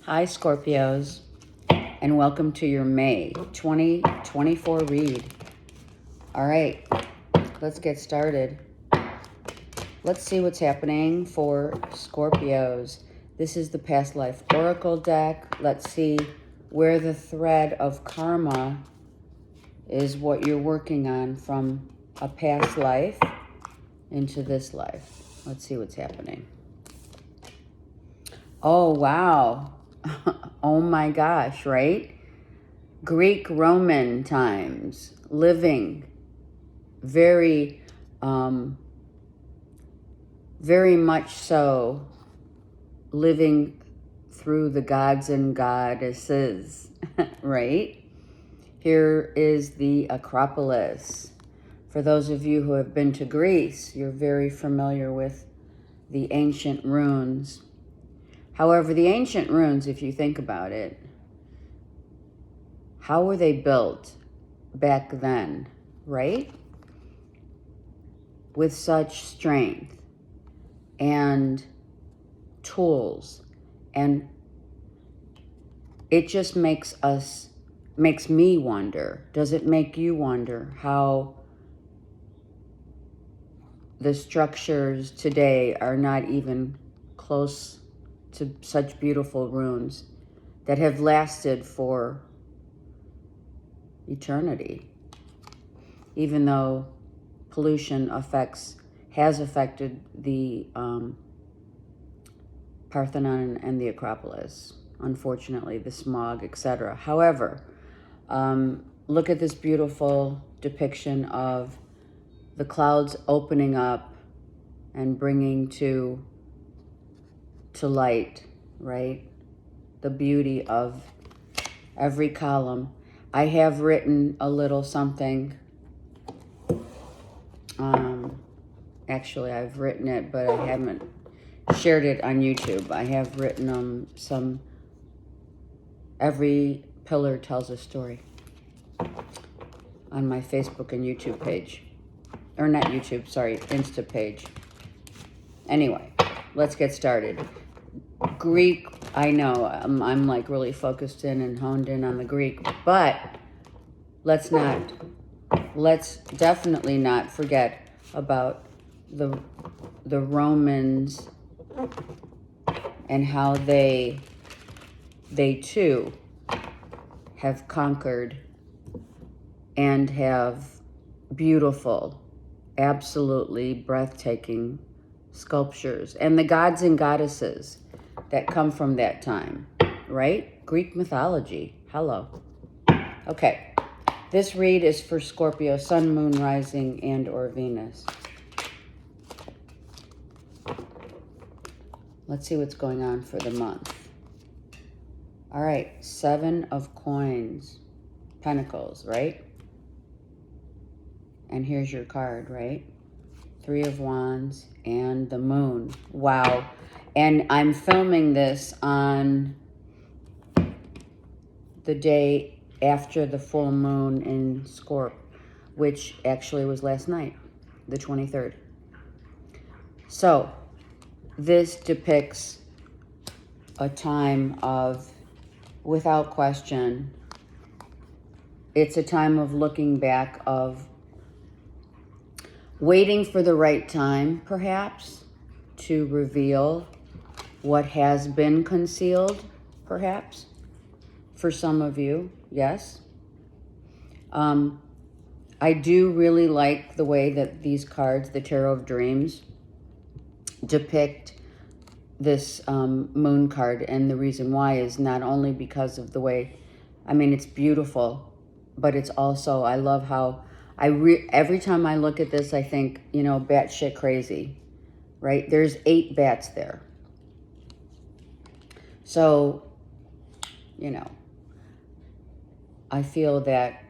Hi, Scorpios, and welcome to your May 2024 read. All right, let's get started. Let's see what's happening for Scorpios. This is the Past Life Oracle deck. Let's see where the thread of karma is what you're working on from a past life into this life. Let's see what's happening. Oh, wow. Oh my gosh, right? Greek Roman times, living very much so, living through the gods and goddesses, right? Here is the Acropolis. For those of you who have been to Greece, you're very familiar with the ancient runes. However, the ancient runes, if you think about it, how were they built back then, right? With such strength and tools. And it just makes me wonder, does it make you wonder how the structures today are not even close to such beautiful runes that have lasted for eternity, even though pollution has affected the Parthenon and the Acropolis, unfortunately, the smog, etc. However, look at this beautiful depiction of the clouds opening up and bringing to light, right? The beauty of every column. I have written a little something. Actually, I've written it, but I haven't shared it on YouTube. I have written every pillar tells a story on my Facebook and YouTube page. Or not YouTube, sorry, Insta page. Anyway, let's get started. Greek, I know, I'm like really focused in and honed in on the Greek, but let's definitely not forget about the Romans and how they too have conquered and have beautiful, absolutely breathtaking sculptures, and the gods and goddesses that come from that time, right? Greek mythology. Hello. Okay. This read is for Scorpio, Sun, Moon, Rising, and or Venus. Let's see what's going on for the month. All right, 7 of Coins, Pentacles, right? And here's your card, right? 3 of Wands and the Moon. Wow. And I'm filming this on the day after the full moon in Scorp, which actually was last night, the 23rd. So this depicts a time of, without question, it's a time of looking back, of waiting for the right time, perhaps, to reveal what has been concealed, perhaps, for some of you, yes. I do really like the way that these cards, the Tarot of Dreams, depict this moon card, and the reason why is not only because of the way, I mean, it's beautiful, but it's also, I love how every time I look at this, I think, you know, batshit crazy, right? There's 8 bats there. So, you know, I feel that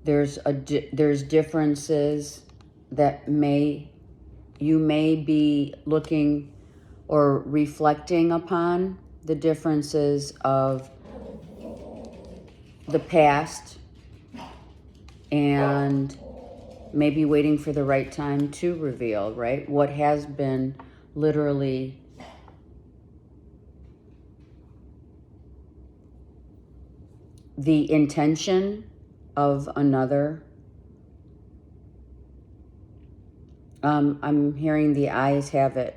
there's differences that you may be looking or reflecting upon, the differences of the past, and maybe waiting for the right time to reveal, right? What has been literally the intention of another. I'm hearing the eyes have it.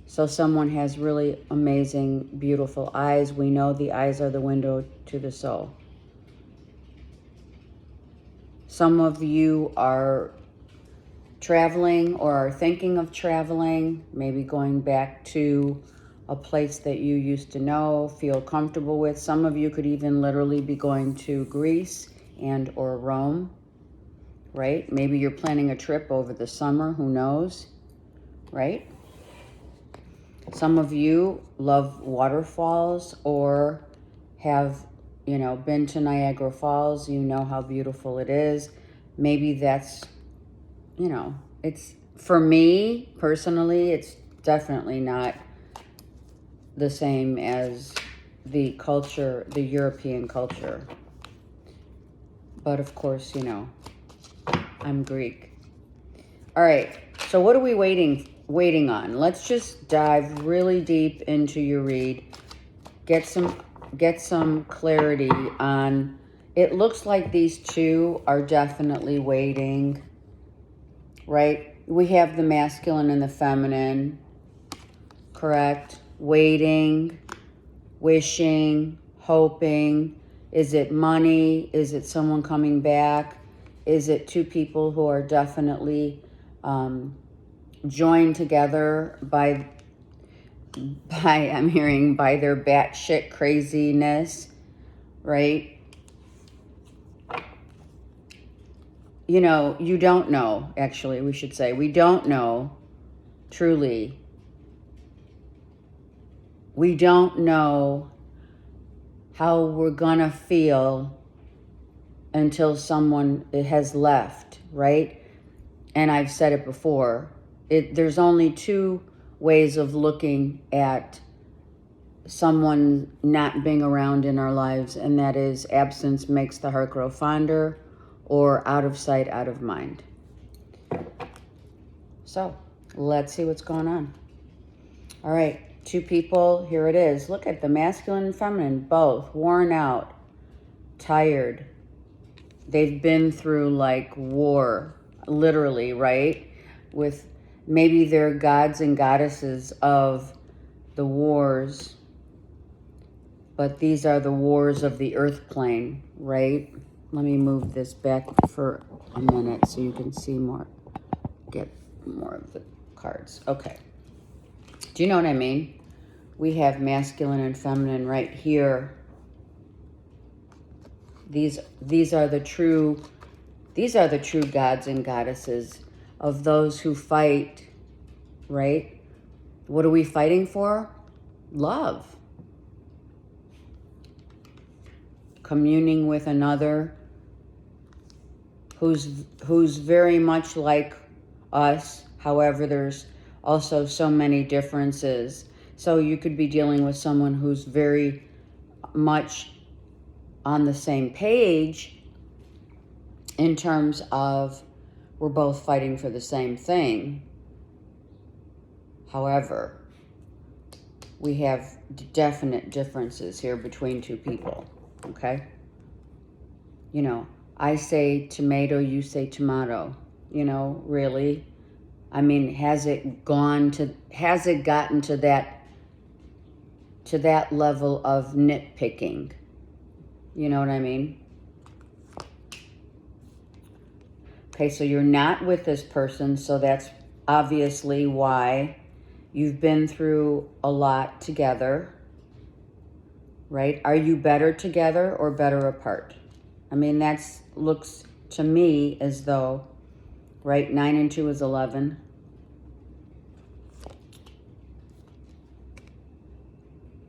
So someone has really amazing, beautiful eyes. We know the eyes are the window to the soul. Some of you are traveling or are thinking of traveling, maybe going back to a place that you used to know, feel comfortable with. Some of you could even literally be going to Greece and or Rome, right? Maybe you're planning a trip over the summer, who knows, right? Some of you love waterfalls or have, been to Niagara Falls. You know how beautiful it is. Maybe that's, it's, for me personally, it's definitely not the same as the culture, the European culture. But of course, I'm Greek. All right, so what are we waiting on? Let's just dive really deep into your read. Get some clarity on. It looks like these two are definitely waiting, right? We have the masculine and the feminine, correct? Waiting, wishing, hoping. Is it money? Is it someone coming back? Is it two people who are definitely joined together by I'm hearing by their batshit craziness, right? You don't know, actually, we should say, we don't know, truly. We don't know how we're gonna feel until someone has left, right? And I've said it before, there's only two ways of looking at someone not being around in our lives, and that is absence makes the heart grow fonder, or out of sight, out of mind. So let's see what's going on. All right, two people, here it is. Look at the masculine and feminine, both worn out, tired. They've been through like war, literally, right? With maybe they're gods and goddesses of the wars, but these are the wars of the earth plane, right? Let me move this back for a minute so you can see more, get more of the cards. Okay. Do you know what I mean? We have masculine and feminine right here. These are the true gods and goddesses of those who fight, right? What are we fighting for? Love. Communing with another who's very much like us. However, there's also so many differences. So you could be dealing with someone who's very much on the same page in terms of we're both fighting for the same thing. However, we have definite differences here between two people, okay? I say tomato, you say tomato, really? I mean, has it gotten to that level of nitpicking? You know what I mean? Okay, so you're not with this person, so that's obviously why you've been through a lot together, right? Are you better together or better apart? I mean, that looks to me as though, right, 9 and 2 is 11.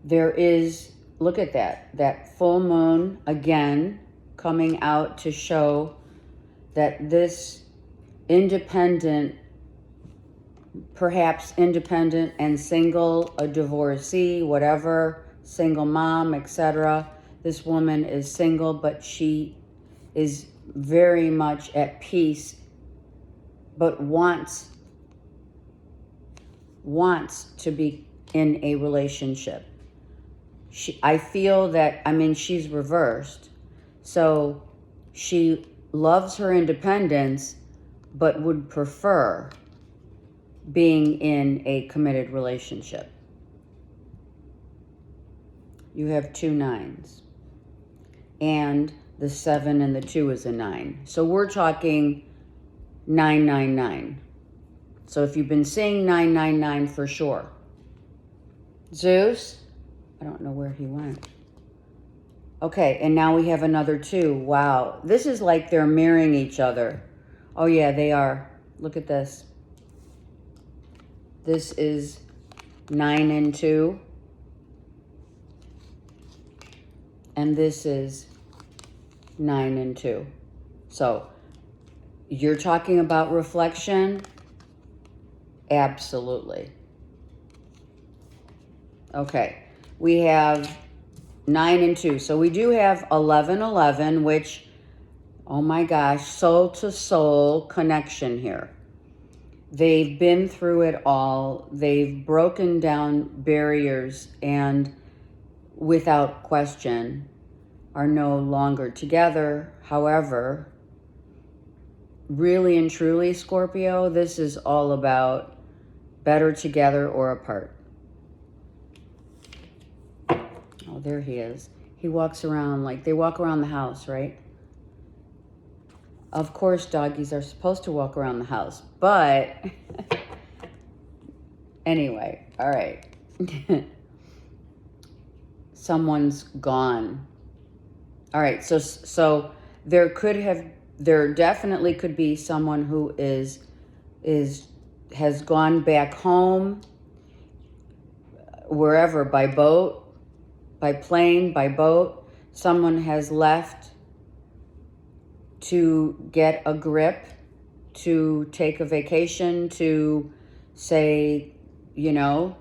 There is, look at that full moon again coming out to show that this independent, perhaps independent and single, a divorcee, whatever, single mom, etc. This woman is single, but she is very much at peace, but wants to be in a relationship. I feel that, I mean, she's reversed. So she loves her independence, but would prefer being in a committed relationship. You have 2 9s. And the 7 and the 2 is a 9. So we're talking 999. So if you've been seeing 999 for sure. Zeus, I don't know where he went. Okay, and now we have another 2. Wow, this is like they're mirroring each other. Oh yeah, they are. Look at this. This is 9 and 2. And this is 9 and 2. So you're talking about reflection? Absolutely. Okay, we have 9 and 2. So we do have 11, 11, which, oh my gosh, soul to soul connection here. They've been through it all. They've broken down barriers and without question are no longer together. However, really and truly, Scorpio, this is all about better together or apart. Oh, there he is. He walks around like they walk around the house, right? Of course, doggies are supposed to walk around the house, but anyway, all right. Someone's gone. All right, so there definitely could be someone who has gone back home, wherever, by boat, by plane, by boat. Someone has left to get a grip, to take a vacation, to say, you know,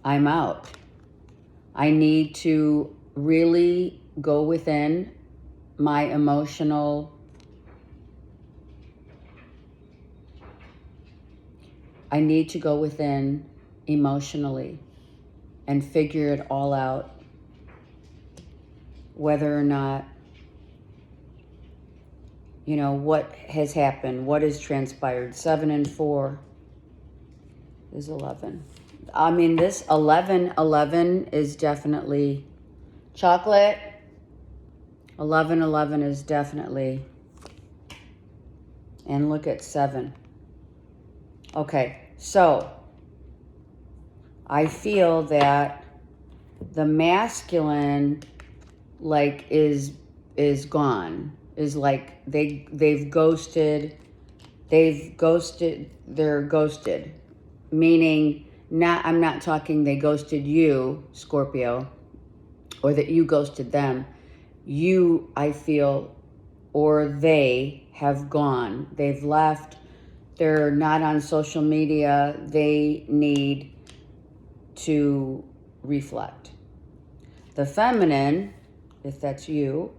I'm out. I need to really go within my emotional, I need to go within emotionally and figure it all out, whether or not, you know, what has happened, what has transpired. 7 and 4 is 11. I mean, this 11, 11 is definitely chocolate. 11, 11 is definitely, and look at 7. Okay, so I feel that the masculine, like, is gone. Is like they're ghosted, meaning I'm not talking they ghosted you, Scorpio, or that you ghosted them. You, I feel, or they have gone. They've left. They're not on social media. They need to reflect. The feminine, if that's you,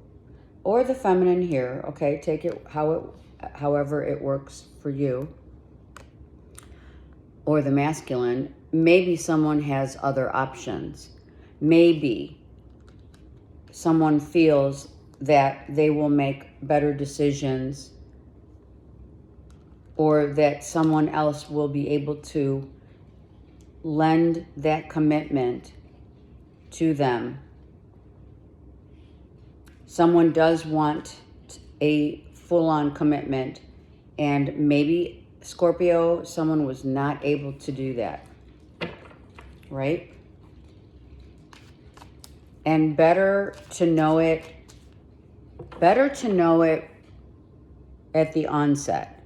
or the feminine here, okay, take it however it works for you, or the masculine, maybe someone has other options. Maybe someone feels that they will make better decisions, or that someone else will be able to lend that commitment to them. Someone does want a full-on commitment, and maybe, Scorpio, someone was not able to do that, right? And better to know it at the onset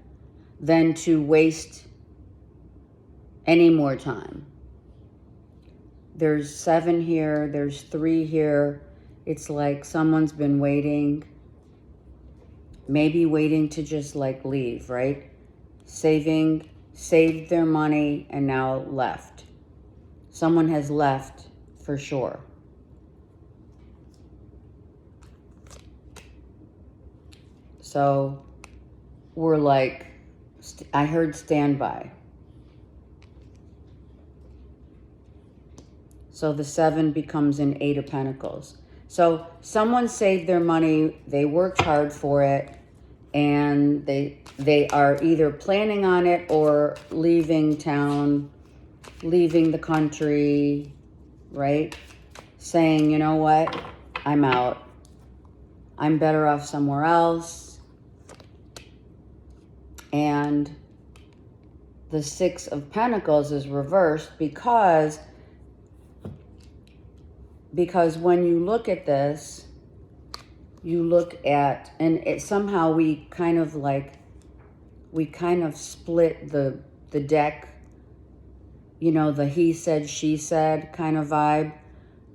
than to waste any more time. There's 7 here, there's 3 here. It's like someone's been waiting, maybe waiting to just like leave, right? Saved their money and now left. Someone has left for sure. So we're like, I heard standby. So the 7 becomes an 8 of Pentacles. So someone saved their money, they worked hard for it, and they are either planning on it or leaving town, leaving the country, right? Saying, you know what, I'm out. I'm better off somewhere else. And the 6 of Pentacles is reversed because when you look at this, you look at, and it somehow we kind of split the deck, you know, the he said, she said kind of vibe.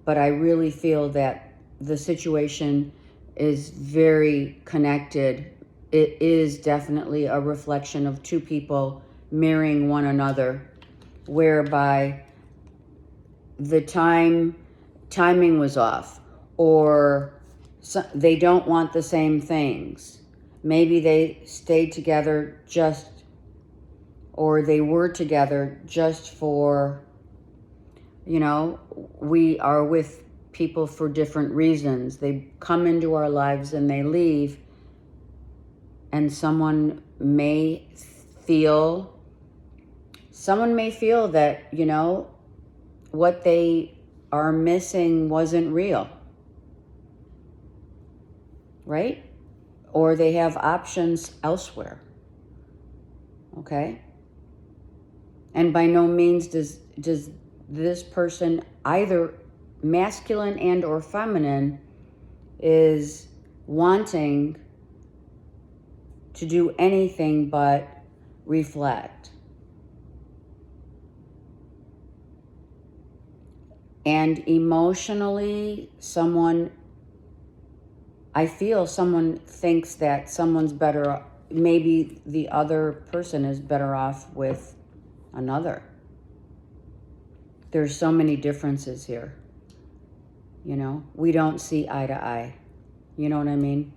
But I really feel that the situation is very connected. It is definitely a reflection of 2 people mirroring one another, whereby the timing was off, or they don't want the same things. Maybe they stayed together or they were together just for, you know, we are with people for different reasons. They come into our lives and they leave, and someone may feel that, you know, what they are missing wasn't real, right? Or they have options elsewhere, okay? And by no means does this person, either masculine and or feminine, is wanting to do anything but reflect. And emotionally, I feel someone thinks that someone's better, maybe the other person is better off with another. There's so many differences here. You know, we don't see eye to eye. You know what I mean?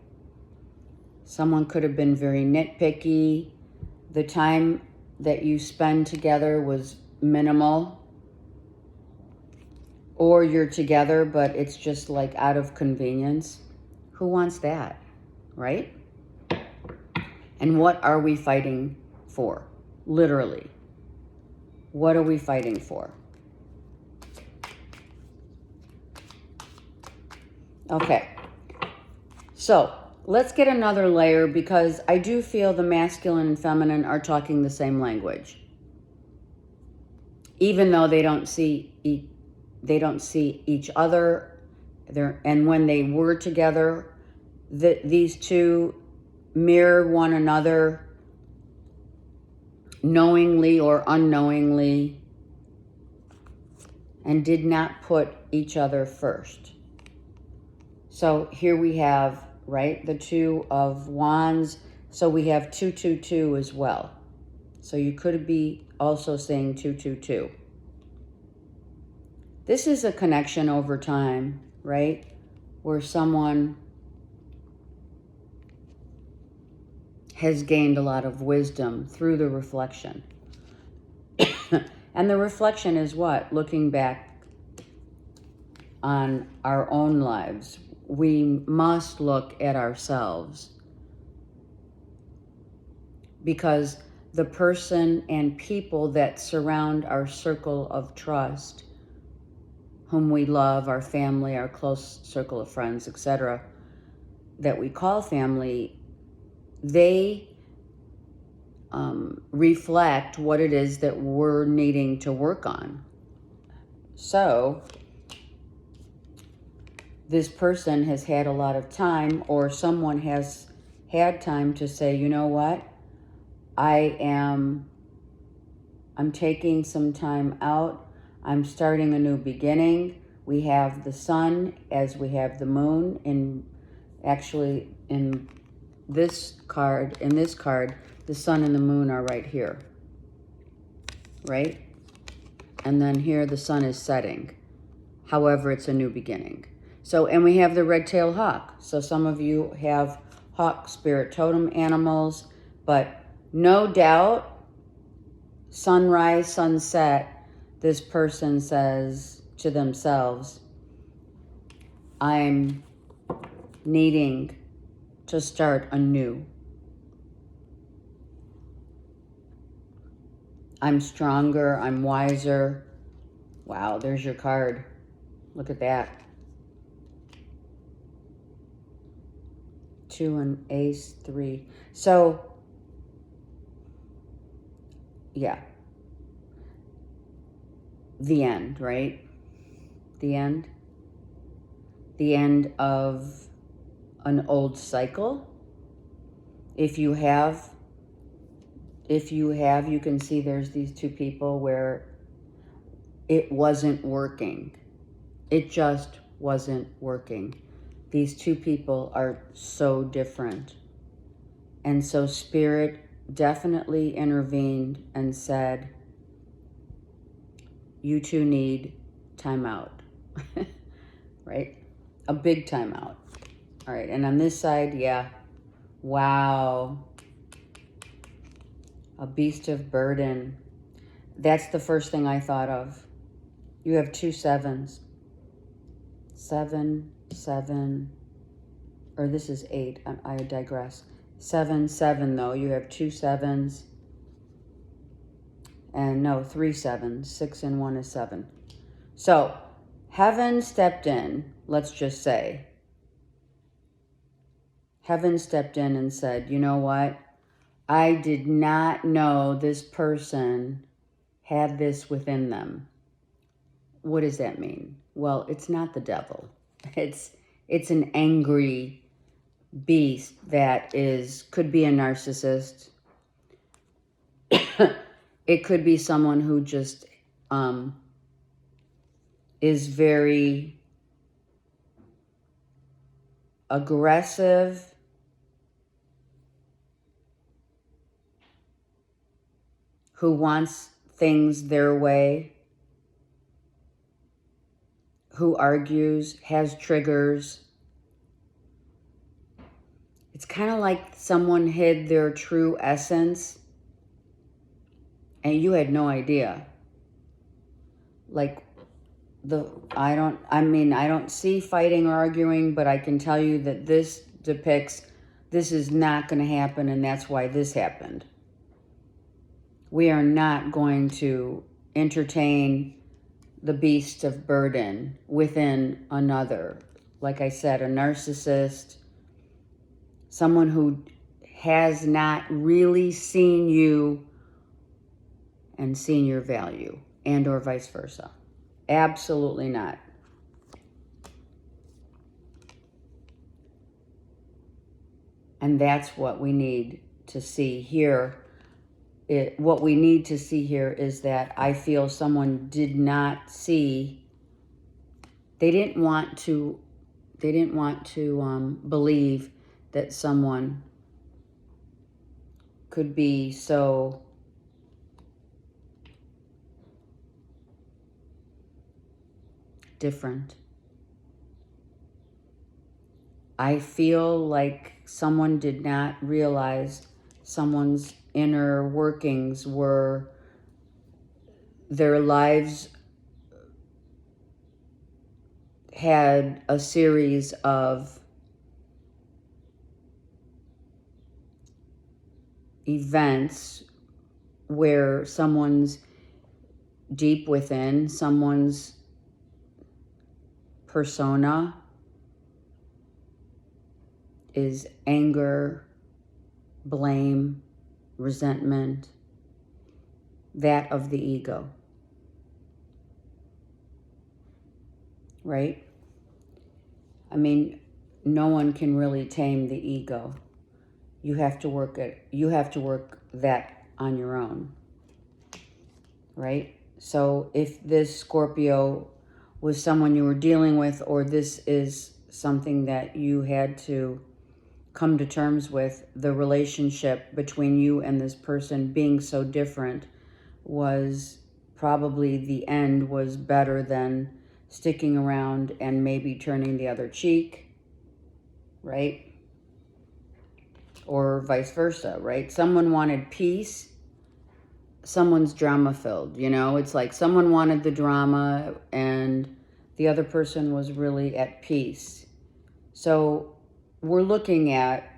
Someone could have been very nitpicky. The time that you spend together was minimal. Or you're together, but it's just like out of convenience. Who wants that, right? And what are we fighting for? Literally. What are we fighting for? Okay. So let's get another layer, because I do feel the masculine and feminine are talking the same language. Even though they don't see each other, and when they were together, these 2 mirror one another knowingly or unknowingly, and did not put each other first. So here we have, right, the 2 of Wands. So we have 222 as well. So you could be also saying 222. This is a connection over time, right? Where someone has gained a lot of wisdom through the reflection. And the reflection is what? Looking back on our own lives. We must look at ourselves, because the person and people that surround our circle of trust, whom we love, our family, our close circle of friends, etc., that we call family, they reflect what it is that we're needing to work on. So this person has had a lot of time, or someone has had time to say, you know what, I'm taking some time out. I'm starting a new beginning. We have the sun as we have the moon. In this card, the sun and the moon are right here, right? And then here the sun is setting. However, it's a new beginning. So, and we have the red-tailed hawk. So some of you have hawk spirit totem animals, but no doubt, sunrise, sunset, this person says to themselves, I'm needing to start anew. I'm stronger, I'm wiser. Wow, there's your card. Look at that. 2 and ace, 3. So, yeah. The end, right? The end. The end of an old cycle. If you have, you can see there's these two people where it wasn't working. It just wasn't working. These two people are so different. And so Spirit definitely intervened and said, you two need time out, right? A big time out. All right, and on this side, yeah, wow. A beast of burden. That's the first thing I thought of. You have 2 sevens. 7, 7, or this is 8, I digress. 7, 7 though, you have 2 sevens. And no, 3 sevens, 6 and 1 is 7. So, heaven stepped in, let's just say. Heaven stepped in and said, you know what? I did not know this person had this within them. What does that mean? Well, it's not the devil. It's an angry beast that could be a narcissist. It could be someone who just is very aggressive, who wants things their way, who argues, has triggers. It's kind of like someone hid their true essence and you had no idea. Like I don't see fighting or arguing, but I can tell you that this depicts this is not going to happen and that's why this happened. We are not going to entertain the beast of burden within another. Like I said, a narcissist, someone who has not really seen you and seen your value, and or vice versa. Absolutely not. And that's what we need to see here. What we need to see here is that I feel someone did not see, they didn't want to believe that someone could be so different. I feel like someone did not realize someone's inner workings were their lives had a series of events where someone's deep within, someone's persona is anger, blame, resentment, that of the ego, right? I mean, no one can really tame the ego. You have to work that on your own, right? So if this Scorpio was someone you were dealing with, or this is something that you had to come to terms with, the relationship between you and this person being so different was probably the end was better than sticking around and maybe turning the other cheek, right? Or vice versa, right? Someone wanted peace someone's drama filled, you know? It's like someone wanted the drama and the other person was really at peace. So we're looking at,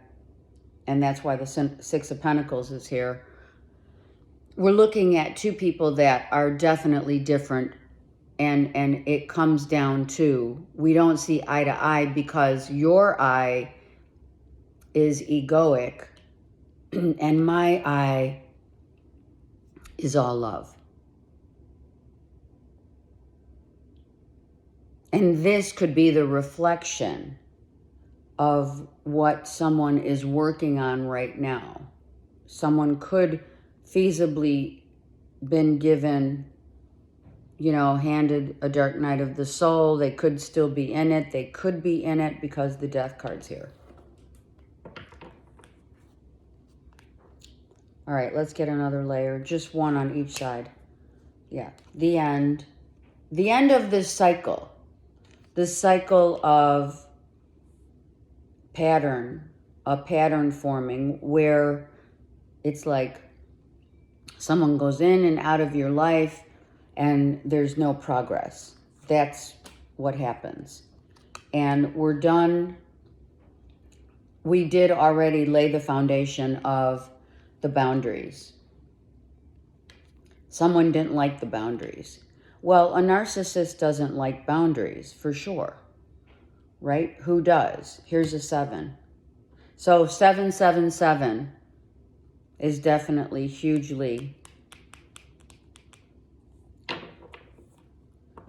and that's why the Six of Pentacles is here, we're looking at two people that are definitely different, and it comes down to, we don't see eye to eye because your eye is egoic and my eye is all love. And this could be the reflection of what someone is working on right now. Someone could feasibly been given, you know, handed a dark night of the soul. They could still be in it. They could be in it because the death card's here. All right, let's get another layer. Just one on each side. Yeah, the end. The end of this cycle. This cycle of pattern, a pattern forming where it's like someone goes in and out of your life and there's no progress. That's what happens. And we're done. We did already lay the foundation of the boundaries. Someone didn't like the boundaries. Well, a narcissist doesn't like boundaries, for sure. Right? Who does? Here's a 7. So 777 is definitely hugely.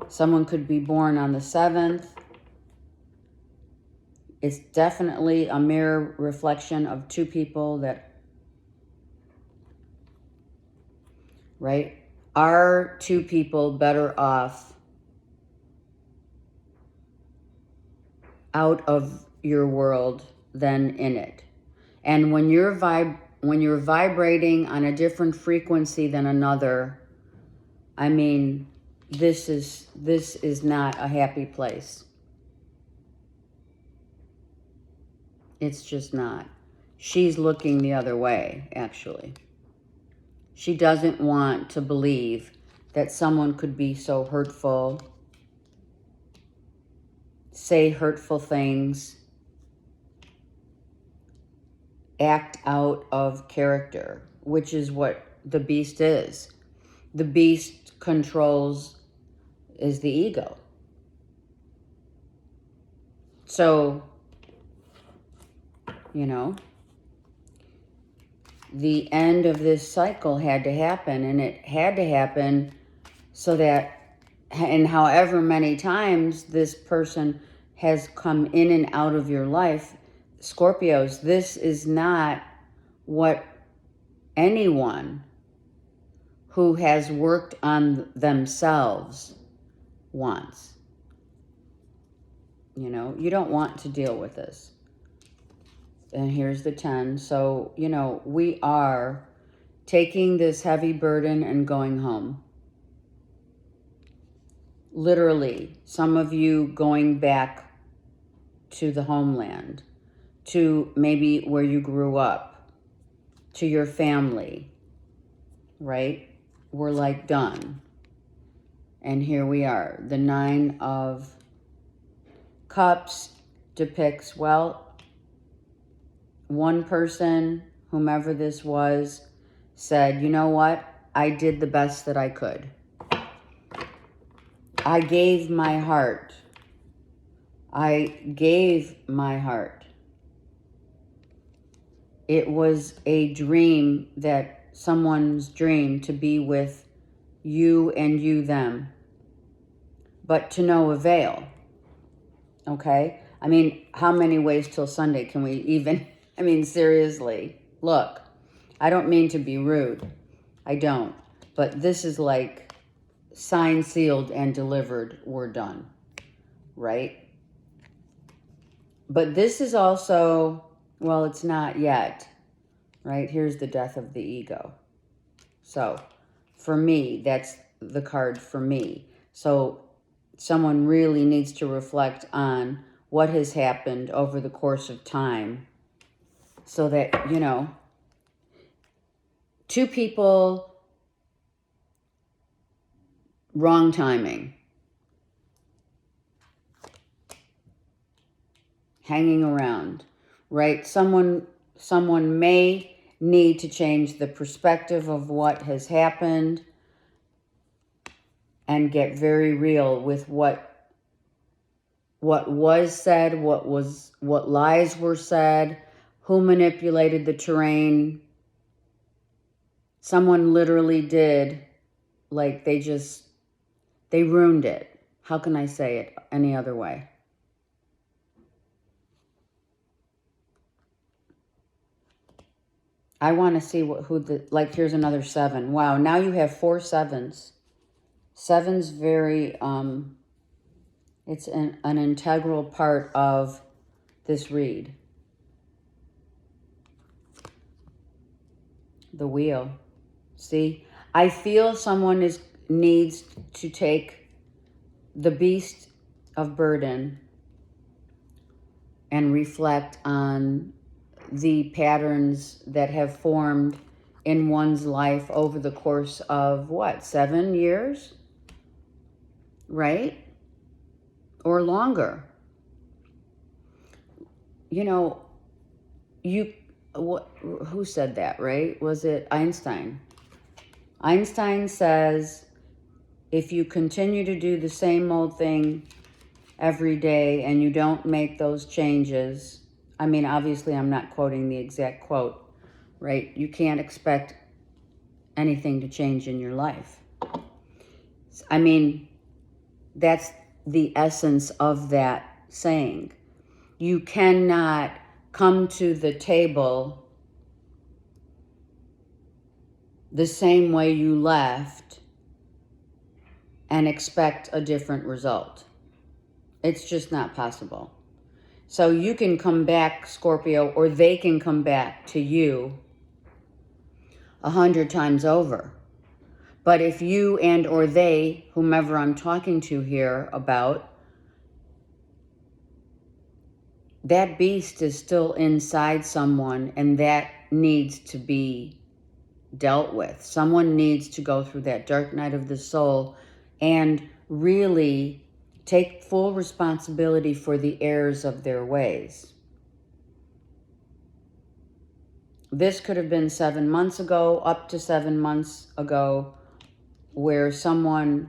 Someone could be born on the 7th. It's definitely a mirror reflection of two people that, right? Are two people better off out of your world than in it? And when you're vibrating on a different frequency than another, I mean, this is not a happy place. It's just not. She's looking the other way, actually. She doesn't want to believe that someone could be so hurtful, say hurtful things, act out of character, which is what the beast is. The beast is the ego. So, you know, the end of this cycle had to happen, and it had to happen so that, and however many times this person has come in and out of your life, Scorpios, this is not what anyone who has worked on themselves wants. You know, you don't want to deal with this. And here's the 10. So, you know, we are taking this heavy burden and going home. Literally, some of you going back to the homeland, to maybe where you grew up, to your family, right? We're like done. And here we are. The 9 of Cups depicts, well, one person, whomever this was, said, you know what? I did the best that I could. I gave my heart. I gave my heart. It was a dream, that someone's dream, to be with you and you them, but to no avail. Okay? I mean, how many ways till Sunday can we even, I mean, seriously, look, I don't mean to be rude. I don't. But this is like signed, sealed, and delivered. We're done. Right? But this is also, well, it's not yet. Right? Here's the death of the ego. So, for me, that's the card for me. So, someone really needs to reflect on what has happened over the course of time, so that, you know, two people wrong timing. Hanging around, right? Someone may need to change the perspective of what has happened and get very real with what was said, what lies were said, who manipulated the terrain. Someone literally did, like they ruined it. How can I say it any other way? I want to see here's another 7. Wow, now you have 4 sevens. 7's very, it's an integral part of this read. The wheel. See, I feel someone needs to take the beast of burden and reflect on the patterns that have formed in one's life over the course of 7 years, right? Or longer. You know, who said that, right? Was it Einstein? Einstein says, if you continue to do the same old thing every day and you don't make those changes, I mean, obviously I'm not quoting the exact quote, right? You can't expect anything to change in your life. I mean, that's the essence of that saying. You cannot come to the table the same way you left and expect a different result. It's just not possible. So you can come back, Scorpio, or they can come back to you 100 times over. But if you and or they, whomever I'm talking to here about, that beast is still inside someone and that needs to be dealt with. Someone needs to go through that dark night of the soul and really take full responsibility for the errors of their ways. This could have been 7 months ago, up to 7 months ago, where someone,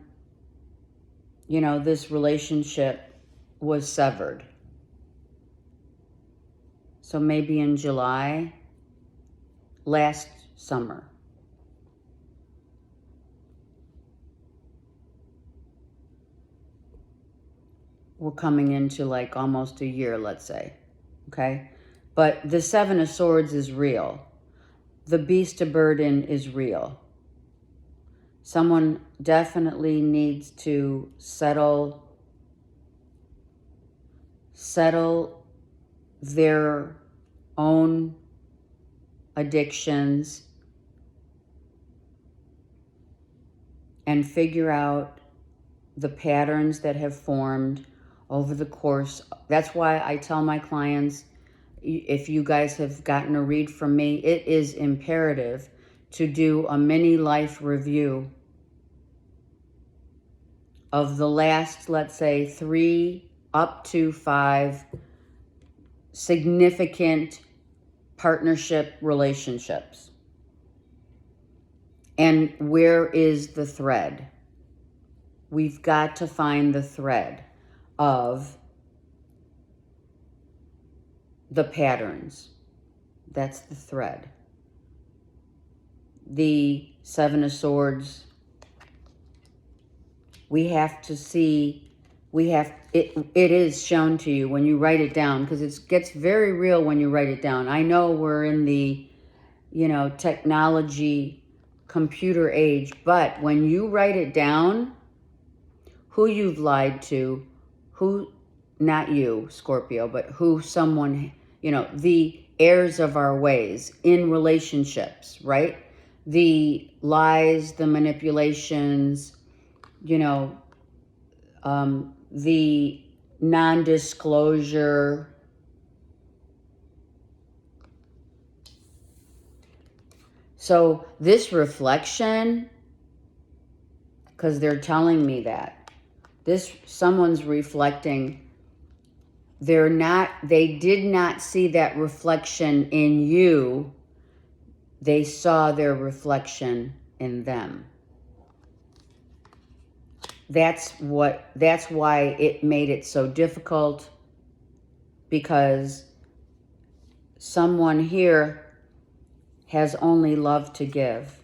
this relationship was severed. So maybe in July, last summer. We're coming into like almost a year, let's say, okay? But the 7 of Swords is real. The beast of burden is real. Someone definitely needs to settle their own addictions and figure out the patterns that have formed over the course. That's why I tell my clients, if you guys have gotten a read from me, it is imperative to do a mini life review of the last, let's say, 3 up to 5 significant partnership relationships. And where is the thread? We've got to find the thread of the patterns. That's the thread. The 7 of Swords, we have to see, it is shown to you when you write it down, because it gets very real when you write it down. I know we're in the, technology, computer age, but when you write it down, who you've lied to, who, not you, Scorpio, but who someone, the heirs of our ways in relationships, right? The lies, the manipulations, the non-disclosure. So this reflection, because they're telling me that. Someone's reflecting. They did not see that reflection in you. They saw their reflection in them. That's why it made it so difficult, because someone here has only love to give.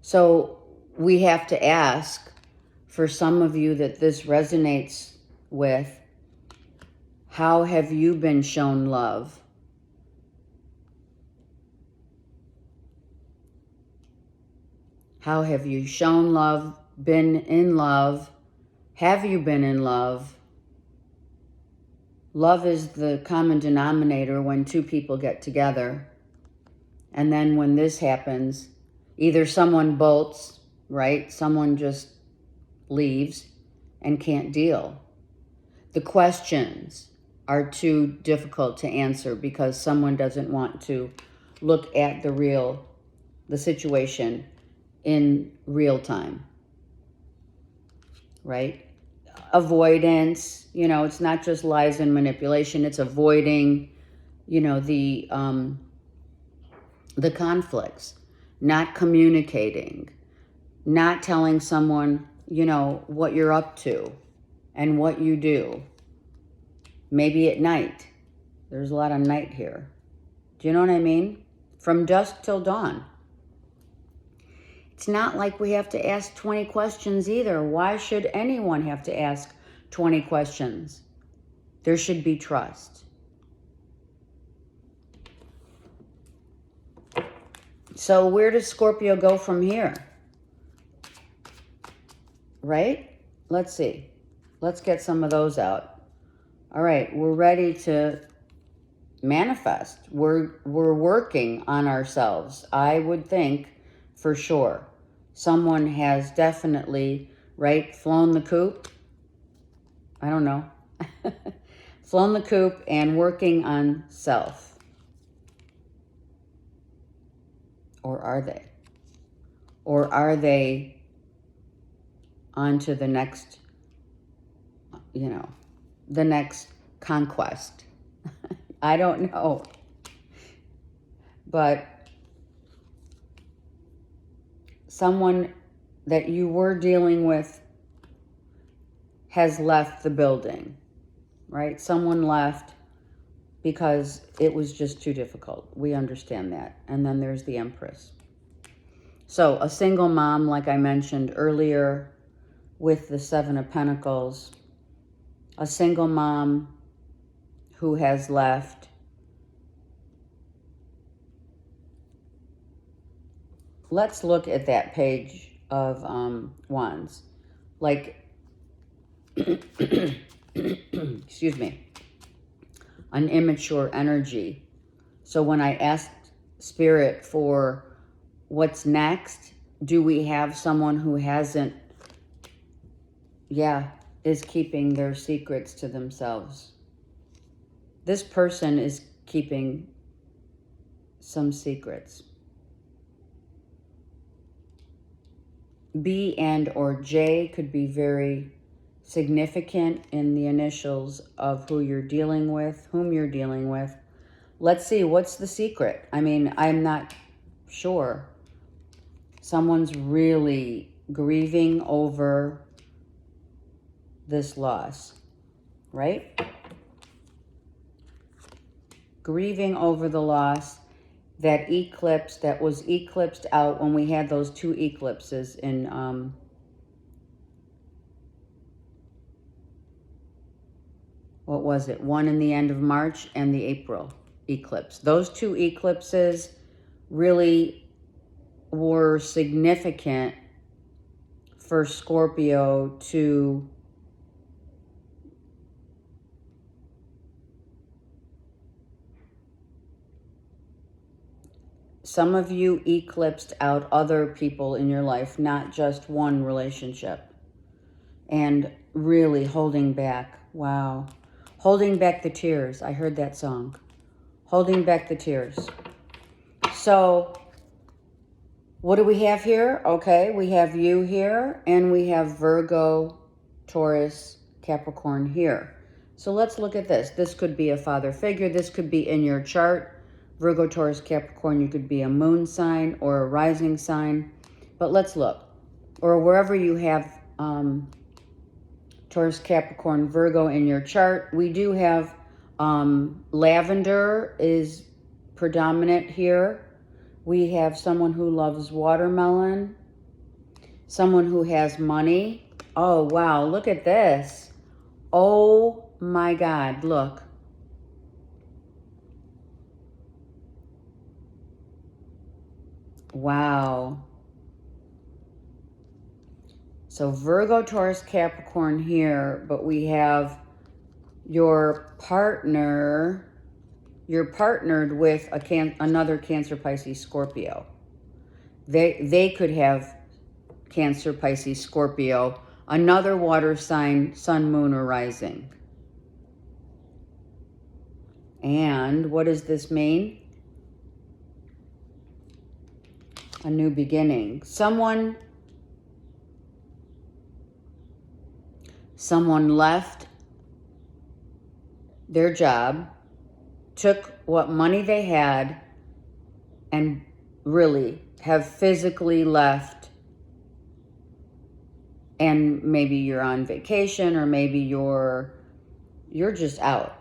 So we have to ask, for some of you that this resonates with, how have you been shown love? How have you shown love, been in love? Have you been in love? Love is the common denominator when two people get together. And then when this happens, either someone bolts, right? Someone just leaves and can't deal. The questions are too difficult to answer because someone doesn't want to look at the situation in real time, right? Avoidance, it's not just lies and manipulation, it's avoiding, the conflicts, not communicating, not telling someone, what you're up to and what you do. Maybe at night. There's a lot of night here. Do you know what I mean? From dusk till dawn. It's not like we have to ask 20 questions either. Why should anyone have to ask 20 questions? There should be trust. So where does Scorpio go from here? Right? Let's see. Let's get some of those out. All right, we're ready to manifest. We're working on ourselves. I would think, for sure, someone has definitely, right, flown the coop. I don't know. Flown the coop and working on self. Or are they? Or are they on to the next, the next conquest? I don't know. But someone that you were dealing with has left the building, right? Someone left because it was just too difficult. We understand that. And then there's the Empress. So a single mom, like I mentioned earlier, with the Seven of Pentacles, a single mom who has left. Let's look at that page of Wands. Like, excuse me, an immature energy. So when I asked Spirit for what's next, do we have someone who hasn't, is keeping their secrets to themselves? This person is keeping some secrets. B and or J could be very significant in the initials of whom you're dealing with. Let's see, what's the secret? I mean, I'm not sure. Someone's really grieving over this loss, right? Grieving over the loss, that eclipse that was eclipsed out when we had those two eclipses in what was it? One in the end of March and the April eclipse. Those two eclipses really were significant for Scorpio to some of you eclipsed out other people in your life, not just one relationship. And really holding back. Wow. Holding back the tears. I heard that song. Holding back the tears. So What do we have here? Okay, we have you here, and we have Virgo, Taurus, Capricorn here. So let's look at this. This could be a father figure. This could be in your chart. Virgo, Taurus, Capricorn, you could be a moon sign or a rising sign. But let's look. Or wherever you have Taurus, Capricorn, Virgo in your chart. We do have lavender is predominant here. We have someone who loves watermelon, someone who has money. Oh, wow, look at this. Oh, my God, look. Wow. So Virgo, Taurus, Capricorn here, but we have your partner. You're partnered with another Cancer, Pisces, Scorpio. They could have Cancer, Pisces, Scorpio, another water sign, sun, moon, or rising. And what does this mean? A new beginning. Someone left their job, took what money they had, and really have physically left. And maybe you're on vacation, or maybe you're just out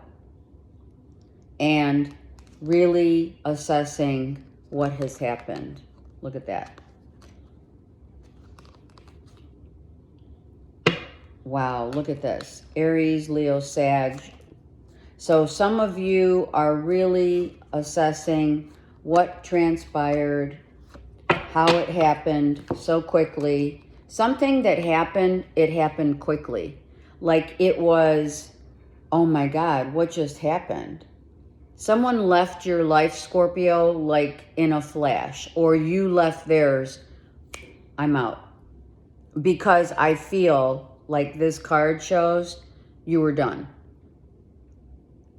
and really assessing what has happened. Look at that. Wow, look at this. Aries, Leo, Sag. So some of you are really assessing what transpired, how it happened so quickly. Something that happened, it happened quickly. Like it was, oh my God, what just happened? Someone left your life, Scorpio, like in a flash, or you left theirs. I'm out. Because I feel like this card shows you were done.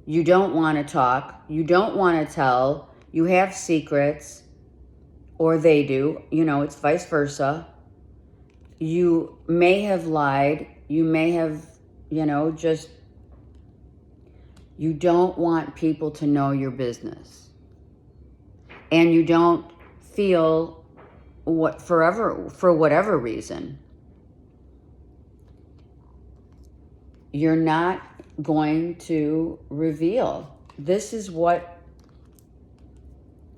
You don't want to talk. You don't want to tell. You have secrets, or they do. You know, it's vice versa. You may have lied. You may have, just, you don't want people to know your business. And you don't feel for whatever reason, you're not going to reveal. This is what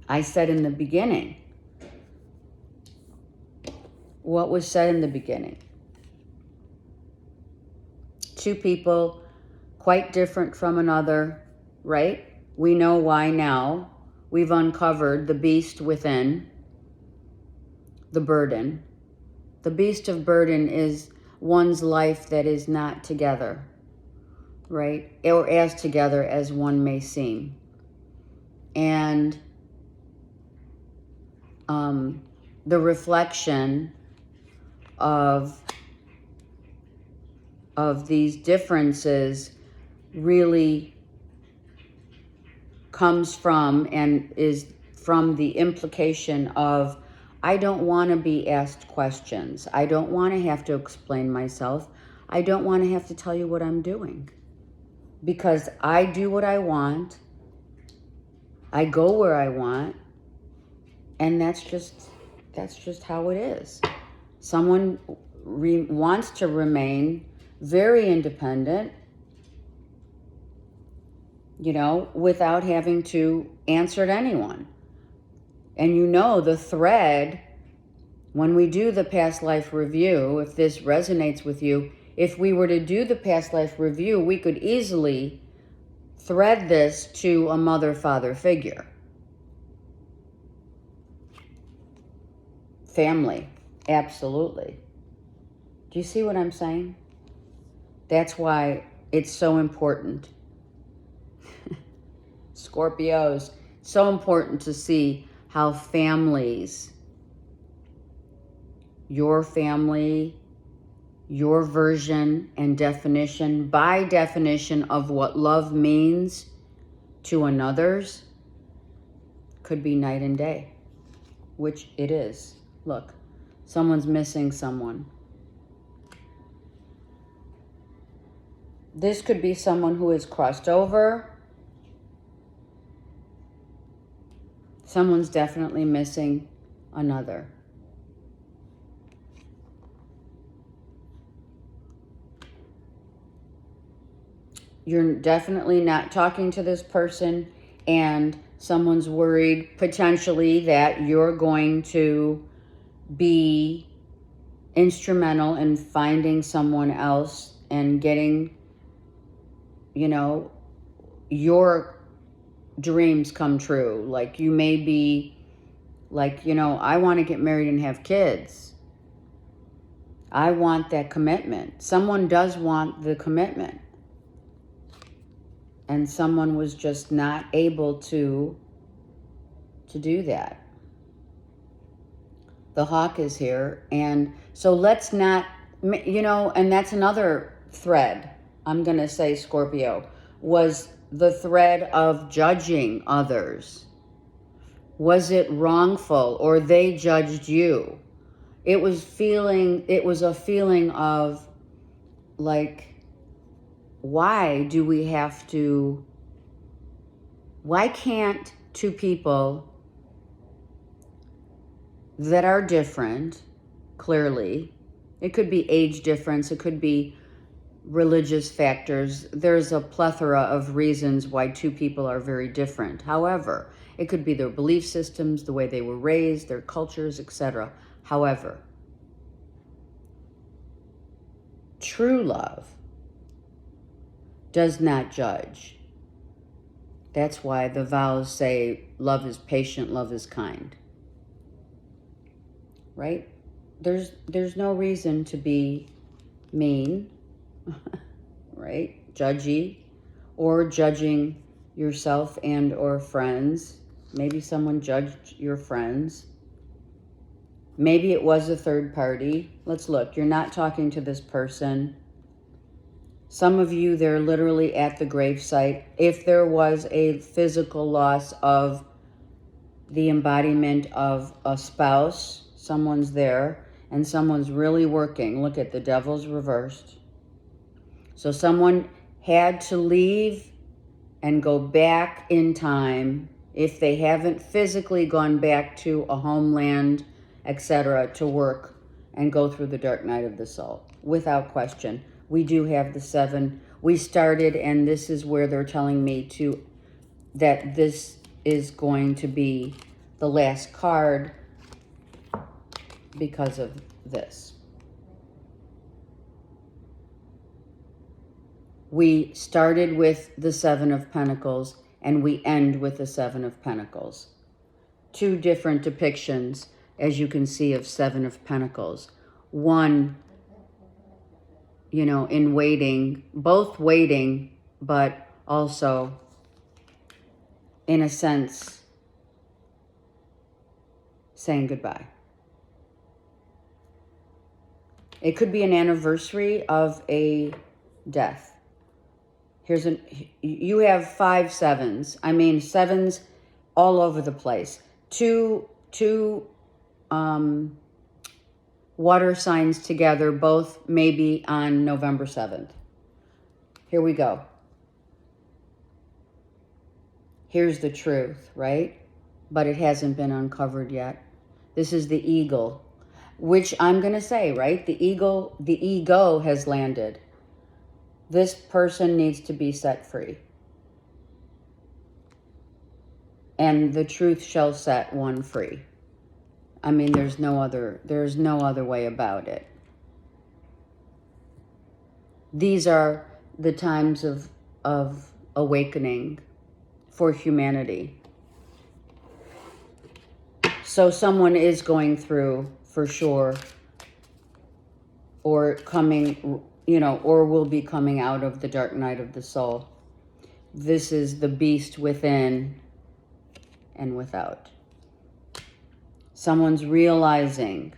I said in the beginning. What was said in the beginning? Two people quite different from another, right? We know why now. We've uncovered the beast within, the burden. The beast of burden is one's life that is not together, right? Or as together as one may seem. And the reflection of these differences really comes from and is from the implication of, I don't want to be asked questions. I don't want to have to explain myself. I don't want to have to tell you what I'm doing. Because I do what I want. I go where I want. And that's just how it is. Someone wants to remain very independent, without having to answer to anyone. And the thread, when we do the past life review, if this resonates with you, if we were to do the past life review, we could easily thread this to a mother-father figure. Family, absolutely. Do you see what I'm saying? That's why it's so important. Scorpios, so important to see how families, your family, your version and definition, by definition of what love means to another's, could be night and day, which it is. Look, someone's missing someone. This could be someone who has crossed over. Someone's definitely missing another. You're definitely not talking to this person, and someone's worried potentially that you're going to be instrumental in finding someone else and getting, you know, your dreams come true. Like, you may be like, you know, I want to get married and have kids. I want that commitment. Someone does want the commitment. And someone was just not able to do that. The hawk is here. And so let's not, you know, and that's another thread, I'm going to say, Scorpio, was the thread of judging others. Was it wrongful, or they judged you? It was a feeling of like, why can't two people that are different, clearly, it could be age difference, it could be religious factors, there's a plethora of reasons why two people are very different. However, it could be their belief systems, the way they were raised, their cultures, etc. However, true love does not judge. That's why the vows say love is patient, love is kind. Right? There's no reason to be mean, right? Judgy, or judging yourself and or friends. Maybe someone judged your friends. Maybe it was a third party. Let's look. You're not talking to this person. Some of you, they're literally at the gravesite. If there was a physical loss of the embodiment of a spouse, someone's there, and someone's really working. Look at the devil's reversed. So someone had to leave and go back in time, if they haven't physically gone back to a homeland, etc., to work and go through the dark night of the soul. Without question. We do have the 7. We started, and this is where they're telling me that this is going to be the last card because of this. We started with the 7 of Pentacles, and we end with the 7 of Pentacles. 2 different depictions, as you can see, of 7 of Pentacles. One, you know, in waiting, both waiting, but also, in a sense, saying goodbye. It could be an anniversary of a death. You have 5 7s. I mean, 7s all over the place. Two water signs together, both maybe on November 7th. Here we go. Here's the truth, right? But it hasn't been uncovered yet. This is the eagle, which I'm going to say, right? The ego has landed. This person needs to be set free. And the truth shall set one free. I mean, there's no other way about it. These are the times of awakening for humanity. So someone is going through, for sure, or coming, you know, or will be coming out of the dark night of the soul. This is the beast within and without. Someone's realizing,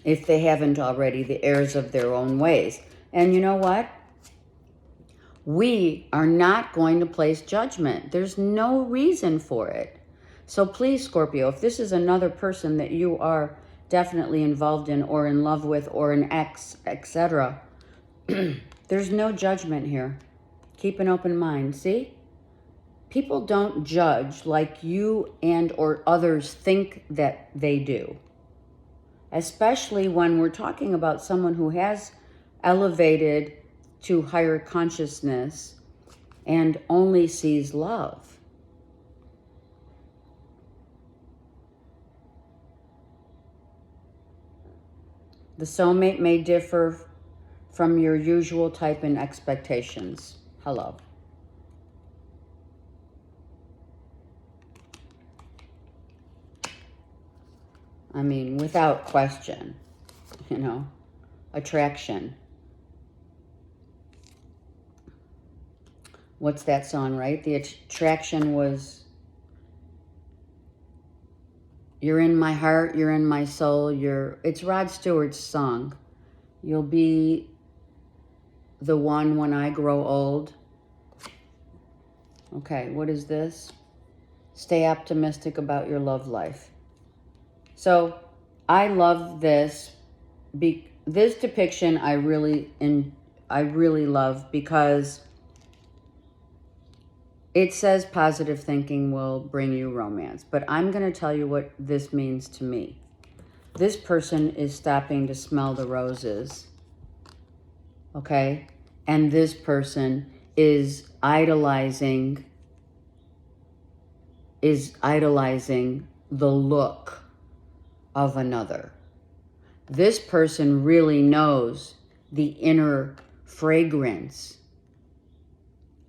if they haven't already, the errors of their own ways. And you know what? We are not going to place judgment. There's no reason for it. So please, Scorpio, if this is another person that you are definitely involved in or in love with or an ex, etc., there's no judgment here. Keep an open mind. See? People don't judge like you and or others think that they do. Especially when we're talking about someone who has elevated to higher consciousness and only sees love. The soulmate may differ from your usual type and expectations. Hello. I mean, without question, you know, attraction. What's that song, right? The attraction was, you're in my heart, you're in my soul, it's Rod Stewart's song. You'll be the one when I grow old. Okay, what is this? Stay optimistic about your love life. So I love this. This depiction I really love because it says positive thinking will bring you romance. But I'm going to tell you what this means to me. This person is stopping to smell the roses. Okay? And this person is idolizing the look of another. This person really knows the inner fragrance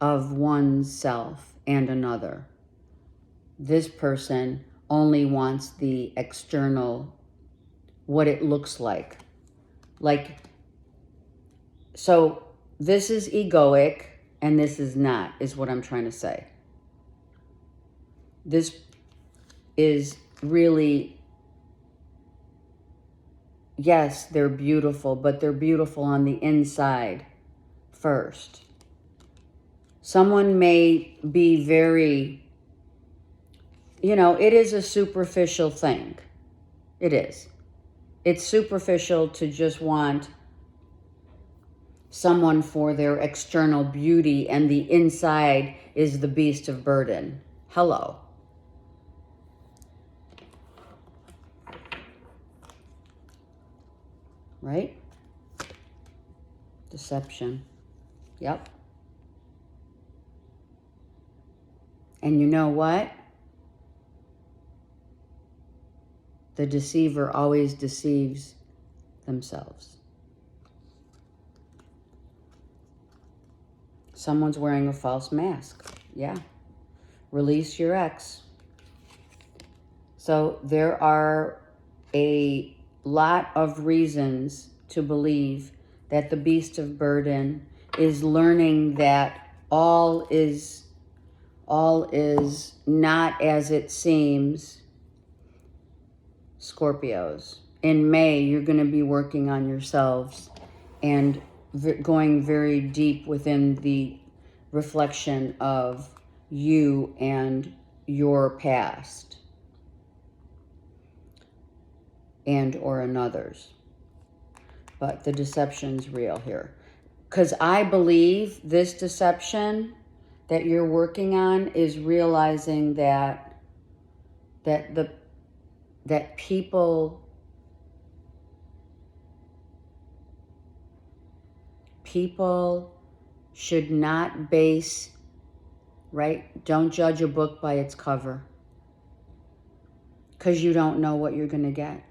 of oneself and another. This person only wants the external, what it looks like. So this is egoic and this is not, is what I'm trying to say. This is really, yes, they're beautiful, but they're beautiful on the inside first. Someone may be very, it is a superficial thing. It is. It's superficial to just want someone for their external beauty, and the inside is the beast of burden. Hello. Right? Deception. Yep. And you know what? The deceiver always deceives themselves. Someone's wearing a false mask. Yeah. Release your ex. So there are a lot of reasons to believe that the beast of burden is learning that all is not as it seems. Scorpios, in May, you're going to be working on yourselves and going very deep within the reflection of you and your past and or another's. But the deception's real here. Because I believe this deception that you're working on is realizing that people should not base, right? Don't judge a book by its cover, because you don't know what you're going to get.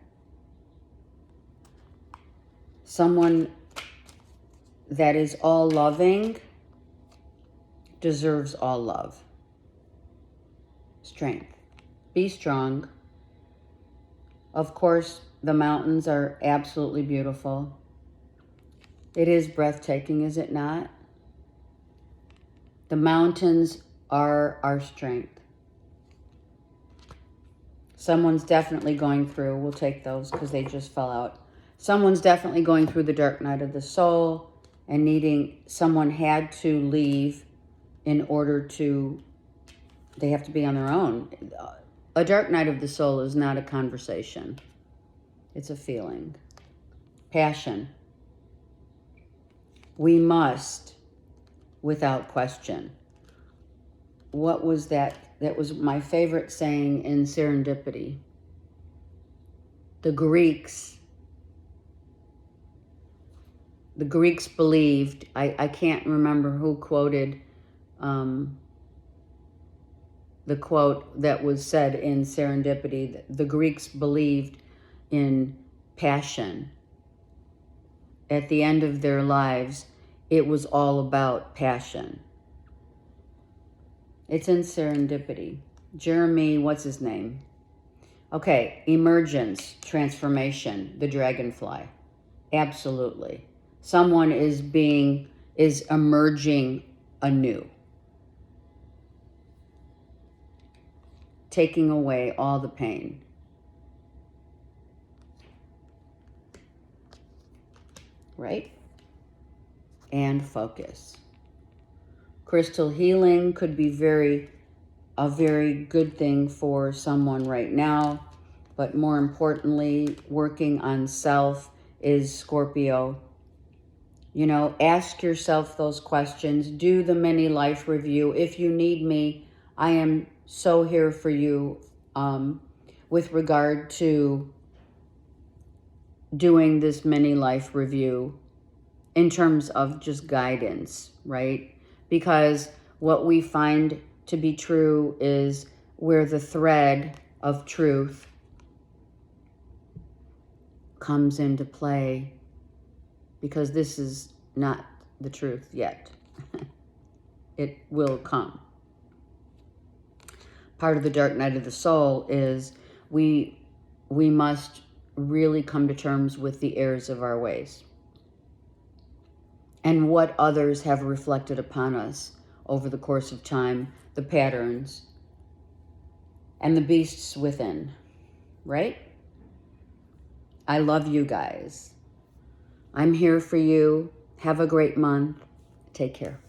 Someone that is all loving deserves all love. Strength. Be strong. Of course, the mountains are absolutely beautiful. It is breathtaking, is it not? The mountains are our strength. Someone's definitely going through, we'll take those because they just fell out. Someone's definitely going through the dark night of the soul and someone had to leave in order to, they have to be on their own. A dark night of the soul is not a conversation. It's a feeling. Passion. We must, without question. What was that? That was my favorite saying in Serendipity. The Greeks believed, I can't remember who quoted the quote that was said in Serendipity. The Greeks believed in passion. At the end of their lives, it was all about passion. It's in Serendipity. Jeremy, what's his name? Okay, emergence, transformation, the dragonfly. Absolutely. Someone is emerging anew. Taking away all the pain. Right? And focus. Crystal healing could be a very good thing for someone right now, but more importantly, working on self is Scorpio. You know, ask yourself those questions. Do the mini life review. If you need me, I am so here for you with regard to doing this mini life review in terms of just guidance, right? Because what we find to be true is where the thread of truth comes into play, because this is not the truth yet. It will come. Part of the dark night of the soul is we must really come to terms with the errors of our ways and what others have reflected upon us over the course of time, the patterns and the beasts within, right? I love you guys. I'm here for you. Have a great month. Take care.